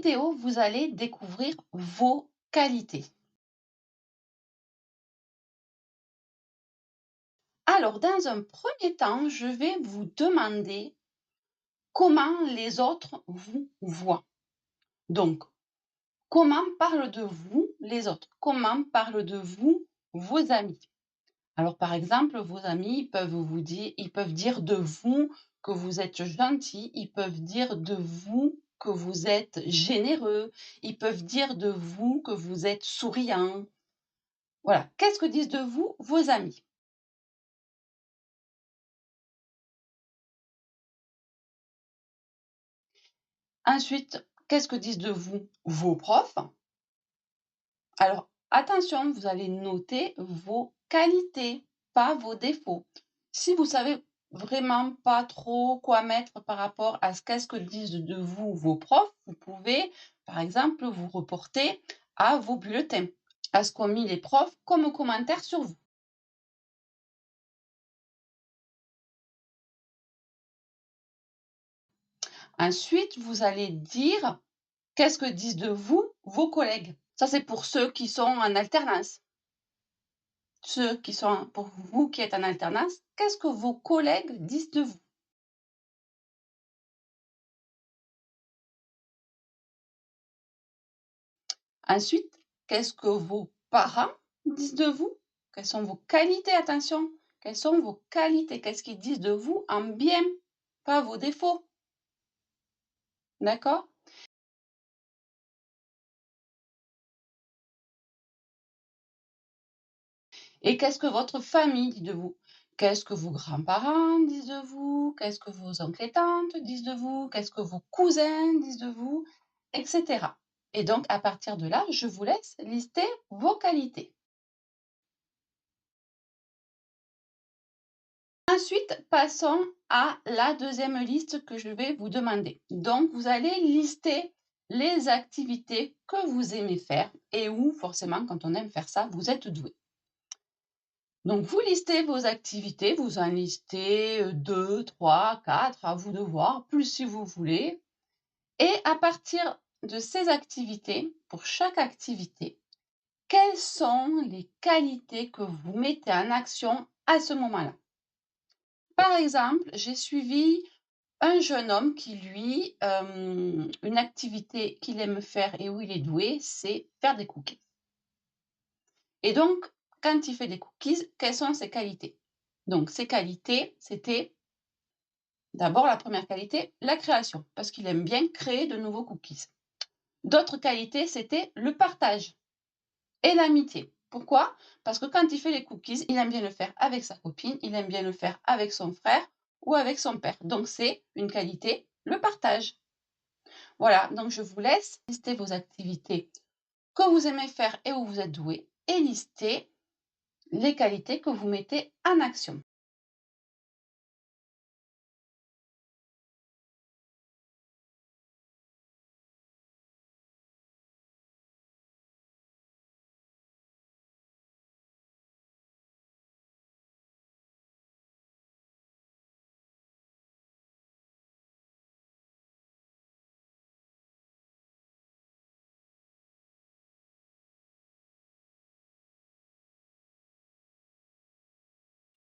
vidéo, vous allez découvrir vos qualités. Alors, dans un premier temps, je vais vous demander comment les autres vous voient. Donc, comment parlent de vous les autres? Comment parlent de vous vos amis? Alors, par exemple, vos amis ils peuvent dire de vous que vous êtes gentil, ils peuvent dire de vous que vous êtes généreux, ils peuvent dire de vous que vous êtes souriant. Voilà. Qu'est-ce que disent de vous vos amis? Ensuite, qu'est-ce que disent de vous vos profs? Alors, attention, vous allez noter vos qualités, pas vos défauts. Si vous savez vraiment pas trop quoi mettre par rapport à qu'est-ce que disent de vous vos profs, vous pouvez, par exemple, vous reporter à vos bulletins, à ce qu'ont mis les profs comme commentaire sur vous. Ensuite, vous allez dire qu'est-ce que disent de vous vos collègues. Ça, c'est pour ceux qui sont en alternance. Ceux qui sont pour vous qui êtes en alternance, qu'est-ce que vos collègues disent de vous? Ensuite, qu'est-ce que vos parents disent de vous? Quelles sont vos qualités? Attention, quelles sont vos qualités? Qu'est-ce qu'ils disent de vous en bien, pas vos défauts? D'accord? Et qu'est-ce que votre famille dit de vous? Qu'est-ce que vos grands-parents disent de vous? Qu'est-ce que vos oncles et tantes disent de vous? Qu'est-ce que vos cousins disent de vous? Etc. Et donc, à partir de là, je vous laisse lister vos qualités. Ensuite, passons à la deuxième liste que je vais vous demander. Donc, vous allez lister les activités que vous aimez faire et où, forcément, quand on aime faire ça, vous êtes doué. Donc, vous listez vos activités, vous en listez 2, 3, 4, à vous de voir, plus si vous voulez. Et à partir de ces activités, pour chaque activité, quelles sont les qualités que vous mettez en action à ce moment-là? Par exemple, j'ai suivi un jeune homme qui, lui, une activité qu'il aime faire et où il est doué, c'est faire des cookies. Et donc, quand il fait des cookies, quelles sont ses qualités? Donc, ses qualités, c'était d'abord la première qualité, la création, parce qu'il aime bien créer de nouveaux cookies. D'autres qualités, c'était le partage et l'amitié. Pourquoi? Parce que quand il fait les cookies, il aime bien le faire avec sa copine, il aime bien le faire avec son frère ou avec son père. Donc, c'est une qualité, le partage. Voilà, donc je vous laisse lister vos activités que vous aimez faire et où vous êtes doué et lister les qualités que vous mettez en action.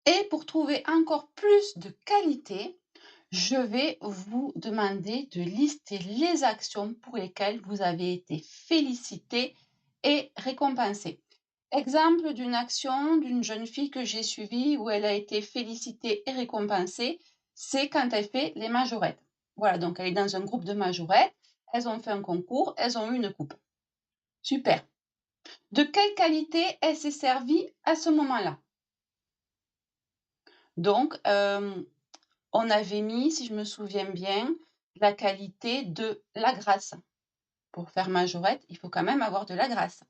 Et pour trouver encore plus de qualité, je vais vous demander de lister les actions pour lesquelles vous avez été félicité et récompensé. Exemple d'une action d'une jeune fille que j'ai suivie où elle a été félicitée et récompensée, c'est quand elle fait les majorettes. Voilà, donc elle est dans un groupe de majorettes, elles ont fait un concours, elles ont eu une coupe. Super. De quelle qualité elle s'est servie à ce moment-là? Donc, on avait mis, si je me souviens bien, la qualité de la grâce. Pour faire majorette, il faut quand même avoir de la grâce.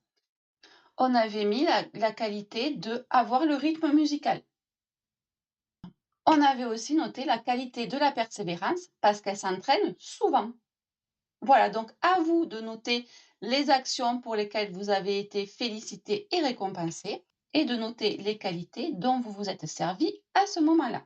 On avait mis la qualité de avoir le rythme musical. On avait aussi noté la qualité de la persévérance parce qu'elle s'entraîne souvent. Voilà, donc à vous de noter les actions pour lesquelles vous avez été félicité et récompensé et de noter les qualités dont vous vous êtes servi à ce moment-là.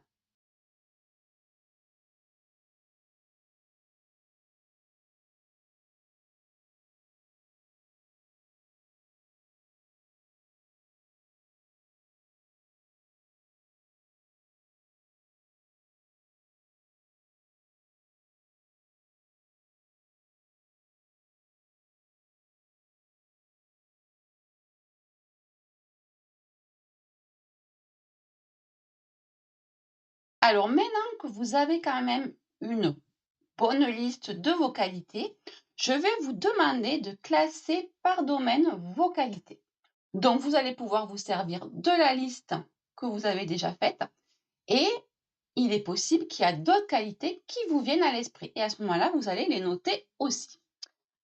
Alors maintenant que vous avez quand même une bonne liste de vos qualités, je vais vous demander de classer par domaine vos qualités. Donc, vous allez pouvoir vous servir de la liste que vous avez déjà faite et il est possible qu'il y a d'autres qualités qui vous viennent à l'esprit. Et à ce moment-là, vous allez les noter aussi.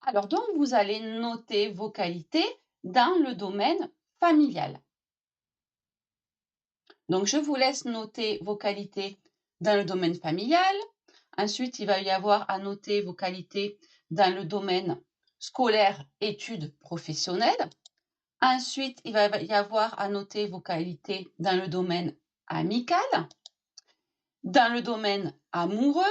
Alors, donc, vous allez noter vos qualités dans le domaine familial. Donc, je vous laisse noter vos qualités dans le domaine familial. Ensuite, il va y avoir à noter vos qualités dans le domaine scolaire, études professionnelles. Ensuite, il va y avoir à noter vos qualités dans le domaine amical, dans le domaine amoureux,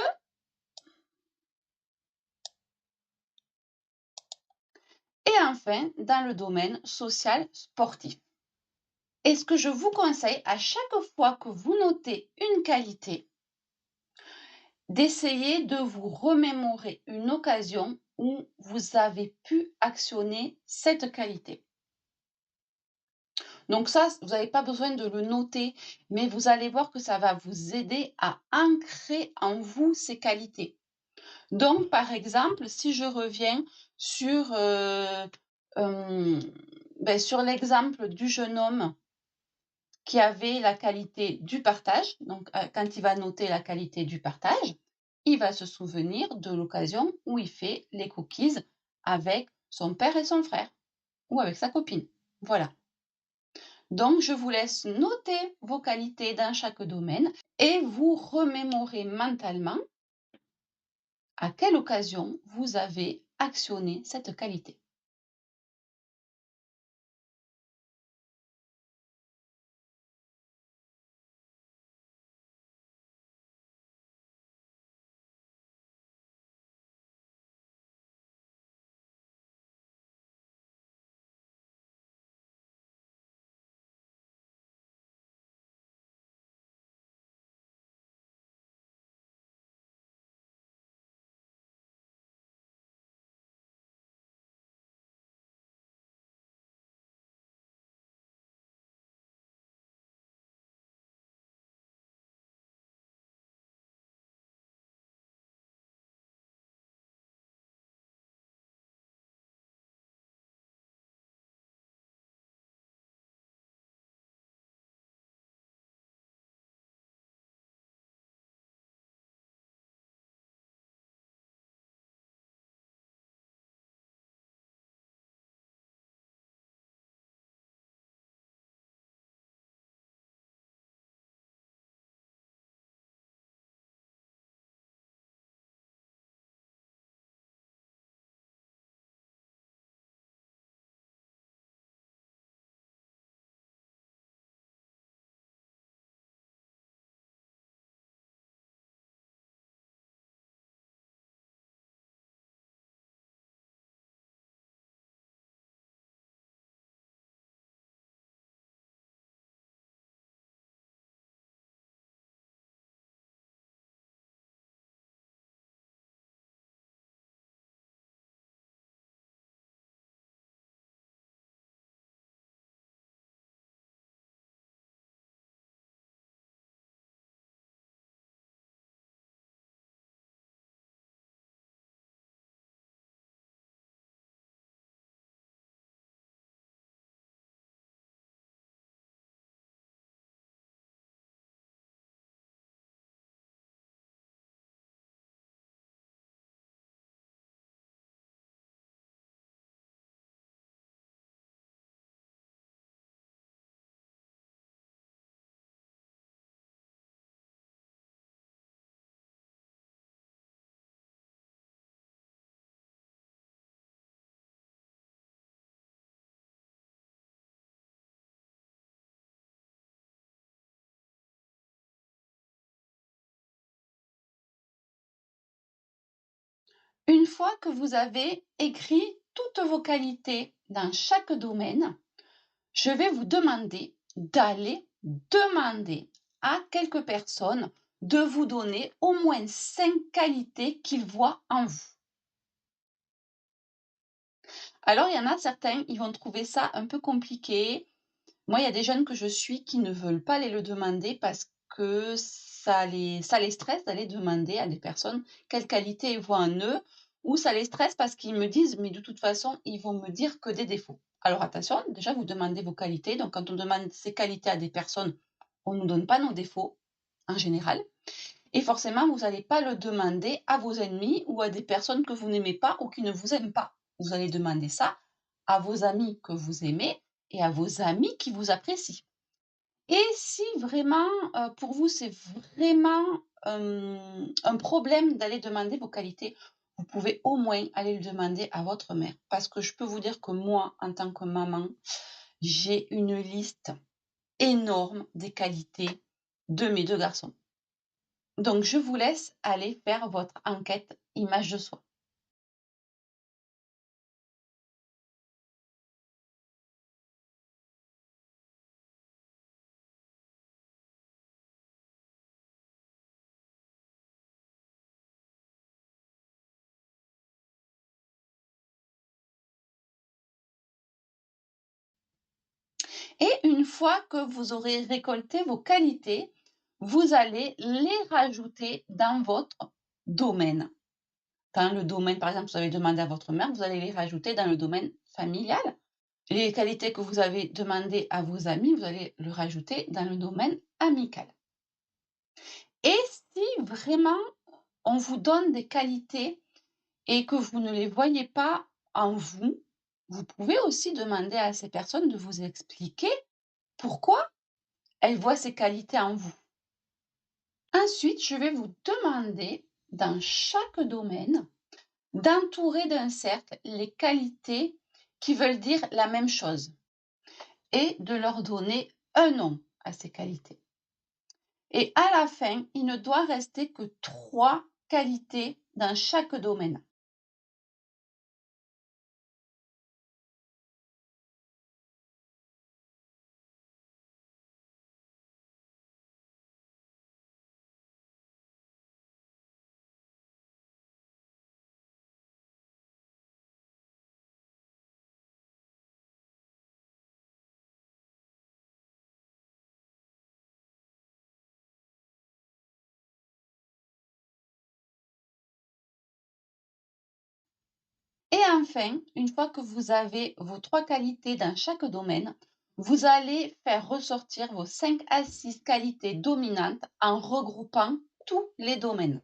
et enfin dans le domaine social sportif. Et ce que je vous conseille, à chaque fois que vous notez une qualité, d'essayer de vous remémorer une occasion où vous avez pu actionner cette qualité. Donc ça, vous n'avez pas besoin de le noter, mais vous allez voir que ça va vous aider à ancrer en vous ces qualités. Donc, par exemple, si je reviens sur, sur l'exemple du jeune homme qui avait la qualité du partage, donc quand il va noter la qualité du partage, il va se souvenir de l'occasion où il fait les cookies avec son père et son frère ou avec sa copine. Voilà. Donc, je vous laisse noter vos qualités dans chaque domaine et vous remémorer mentalement à quelle occasion vous avez actionné cette qualité. Une fois que vous avez écrit toutes vos qualités dans chaque domaine, je vais vous demander d'aller demander à quelques personnes de vous donner au moins 5 qualités qu'ils voient en vous. Alors, il y en a certains, ils vont trouver ça un peu compliqué. Moi, il y a des jeunes que je suis qui ne veulent pas aller le demander parce que ça les stresse d'aller demander à des personnes quelles qualités ils voient en eux, ou ça les stresse parce qu'ils me disent: «Mais de toute façon, ils vont me dire que des défauts». Alors attention, déjà vous demandez vos qualités, donc quand on demande ces qualités à des personnes, on ne nous donne pas nos défauts, en général, et forcément vous allez pas le demander à vos ennemis ou à des personnes que vous n'aimez pas ou qui ne vous aiment pas. Vous allez demander ça à vos amis que vous aimez et à vos amis qui vous apprécient. Et si vraiment, pour vous, c'est vraiment, un problème d'aller demander vos qualités, vous pouvez au moins aller le demander à votre mère. Parce que je peux vous dire que moi, en tant que maman, j'ai une liste énorme des qualités de mes 2 garçons. Donc je vous laisse aller faire votre enquête image de soi. Et une fois que vous aurez récolté vos qualités, vous allez les rajouter dans votre domaine. Dans le domaine, par exemple, vous avez demandé à votre mère, vous allez les rajouter dans le domaine familial. Les qualités que vous avez demandées à vos amis, vous allez le rajouter dans le domaine amical. Et si vraiment on vous donne des qualités et que vous ne les voyez pas en vous, vous pouvez aussi demander à ces personnes de vous expliquer pourquoi elles voient ces qualités en vous. Ensuite, je vais vous demander, dans chaque domaine, d'entourer d'un cercle les qualités qui veulent dire la même chose et de leur donner un nom à ces qualités. Et à la fin, il ne doit rester que 3 qualités dans chaque domaine. Et enfin, une fois que vous avez vos 3 qualités dans chaque domaine, vous allez faire ressortir vos 5 à 6 qualités dominantes en regroupant tous les domaines.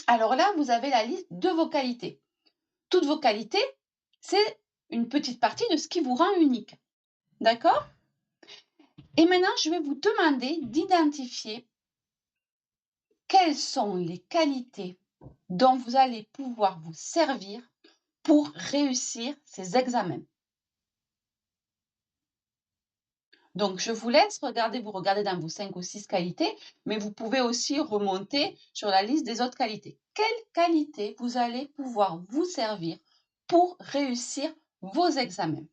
Alors là, vous avez la liste de vos qualités. Toutes vos qualités, c'est une petite partie de ce qui vous rend unique. D'accord? Et maintenant, je vais vous demander d'identifier quelles sont les qualités dont vous allez pouvoir vous servir pour réussir ces examens. Donc, je vous laisse regarder, vous regardez dans vos 5 ou 6 qualités, mais vous pouvez aussi remonter sur la liste des autres qualités. Quelles qualités vous allez pouvoir vous servir pour réussir vos examens?